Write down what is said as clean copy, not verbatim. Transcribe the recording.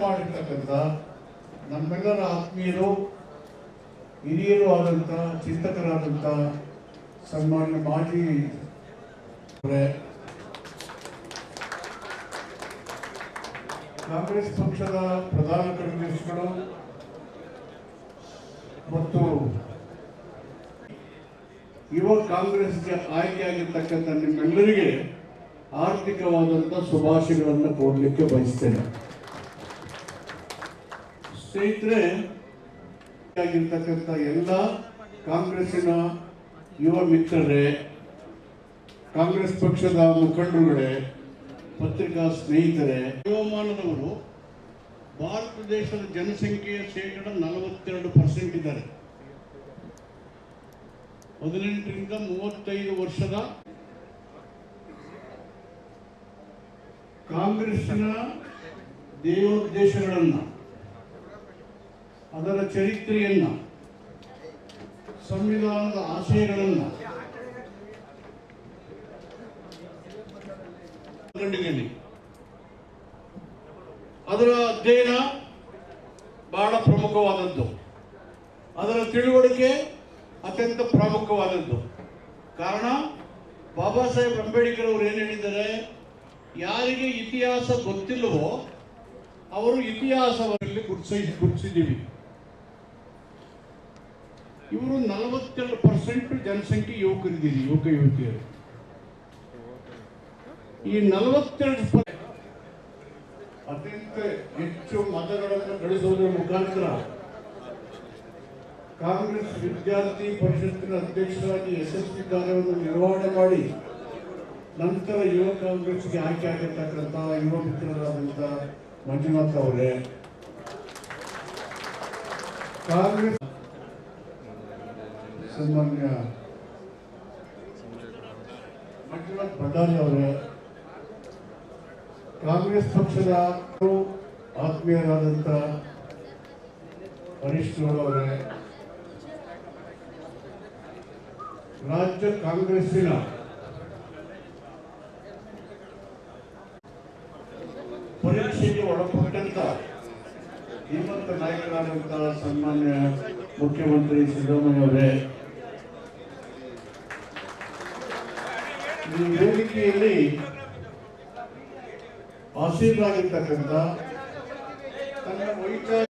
ಮಾಡಿರ್ತಕ್ಕಂಥ ನಮ್ಮೆಲ್ಲರ ಆತ್ಮೀಯರು ಹಿರಿಯರು ಆದಂಥ ಚಿಂತಕರಾದಂಥ ಸನ್ಮಾನ್ಯ ಮಾಜಿ ಕಾಂಗ್ರೆಸ್ ಪಕ್ಷದ ಪ್ರಧಾನ ಕಾರ್ಯದರ್ಶಿಗಳು ಮತ್ತು ಯುವ ಕಾಂಗ್ರೆಸ್ಗೆ ಆಯ್ಕೆಯಾಗಿರ್ತಕ್ಕಂಥ ನಿಮ್ಮೆಲ್ಲರಿಗೆ ಆರ್ಥಿಕವಾದಂಥ ಶುಭಾಶಯಗಳನ್ನು ಕೋರಲಿಕ್ಕೆ ಬಯಸ್ತೇನೆ. ಸ್ನೇಹಿತರೆ, ಆಗಿರ್ತಕ್ಕಂಥ ಎಲ್ಲ ಕಾಂಗ್ರೆಸ್ಸಿನ ಯುವ ಮಿತ್ರರೇ, ಕಾಂಗ್ರೆಸ್ ಪಕ್ಷದ ಮುಖಂಡರುಗಳೇ, ಪತ್ರಿಕಾ ಸ್ನೇಹಿತರೆ, ಹವಾಮಾನದವರು ಭಾರತ ದೇಶದ ಜನಸಂಖ್ಯೆಯ ಶೇಕಡ 42% ಇದ್ದಾರೆ. 18 ರಿಂದ 35 ವರ್ಷದ ಕಾಂಗ್ರೆಸ್ಸಿನ ದೇವೋದ್ದೇಶಗಳನ್ನು, ಅದರ ಚರಿತ್ರೆಯನ್ನ, ಸಂವಿಧಾನದ ಆಶಯಗಳನ್ನು ಕಂಡಿದ್ದೇನೆ. ಅದರ ಅಧ್ಯಯನ ಬಹಳ ಪ್ರಮುಖವಾದದ್ದು, ಅದರ ತಿಳುವಳಿಕೆ ಅತ್ಯಂತ ಪ್ರಾಮುಖ್ಯವಾದದ್ದು. ಕಾರಣ, ಬಾಬಾ ಸಾಹೇಬ್ ಅಂಬೇಡ್ಕರ್ ಅವರು ಏನು ಹೇಳಿದ್ದಾರೆ, ಯಾರಿಗೆ ಇತಿಹಾಸ ಗೊತ್ತಿಲ್ಲವೋ ಅವರು ಇತಿಹಾಸದಲ್ಲಿ ಗುರುತಿಸಿದ್ದೀವಿ. ಇವರು 42% ಜನಸಂಖ್ಯೆ ಯುವಕರಿದ್ದೀರಿ, ಯುವಕ ಯುವತಿಯರು. ಈ 42% ಅತ್ಯಂತ ಹೆಚ್ಚು ಮತಗಳನ್ನು ಗಳಿಸುವುದರ ಮುಖಾಂತರ ಕಾಂಗ್ರೆಸ್ ವಿದ್ಯಾರ್ಥಿ ಪರಿಷತ್ತಿನ ಅಧ್ಯಕ್ಷರಾಗಿ ಯಶಸ್ವಿ ಕಾರ್ಯವನ್ನು ನಿರ್ವಹಣೆ ಮಾಡಿ ನಂತರ ಯುವ ಕಾಂಗ್ರೆಸ್ಗೆ ಆಯ್ಕೆ ಆಗಿರ್ತಕ್ಕಂಥ ಯುವ ಮಿತ್ರರಾದಂಥ ಮಂಜುನಾಥ್ ಅವರೇ, ಕಾಂಗ್ರೆಸ್ ಸನ್ಮಾನ್ಯ ಮಂಜುನಾಥ್ ಭಂಡಾರಿ ಅವರೇ, ಕಾಂಗ್ರೆಸ್ ಪಕ್ಷದ ಆತ್ಮೀಯರಾದಂಥ ಹರೀಶ್ ಗೌಡ ಅವರೇ, ರಾಜ್ಯ ಕಾಂಗ್ರೆಸ್ಸಿನ ಪರೀಕ್ಷೆಗೆ ಒಳಪಟ್ಟಂತ ಧೀಮಂತ ನಾಯಕರಾದಂತಹ ಸನ್ಮಾನ್ಯ ಮುಖ್ಯಮಂತ್ರಿ ಸಿದ್ದರಾಮಯ್ಯ ಅವರೇ, ಈ ವೇದಿಕೆಯಲ್ಲಿ ಆಸೀನರಾಗಿರ್ತಕ್ಕಂಥ ತನ್ನ ವೈಚಾರಿಕ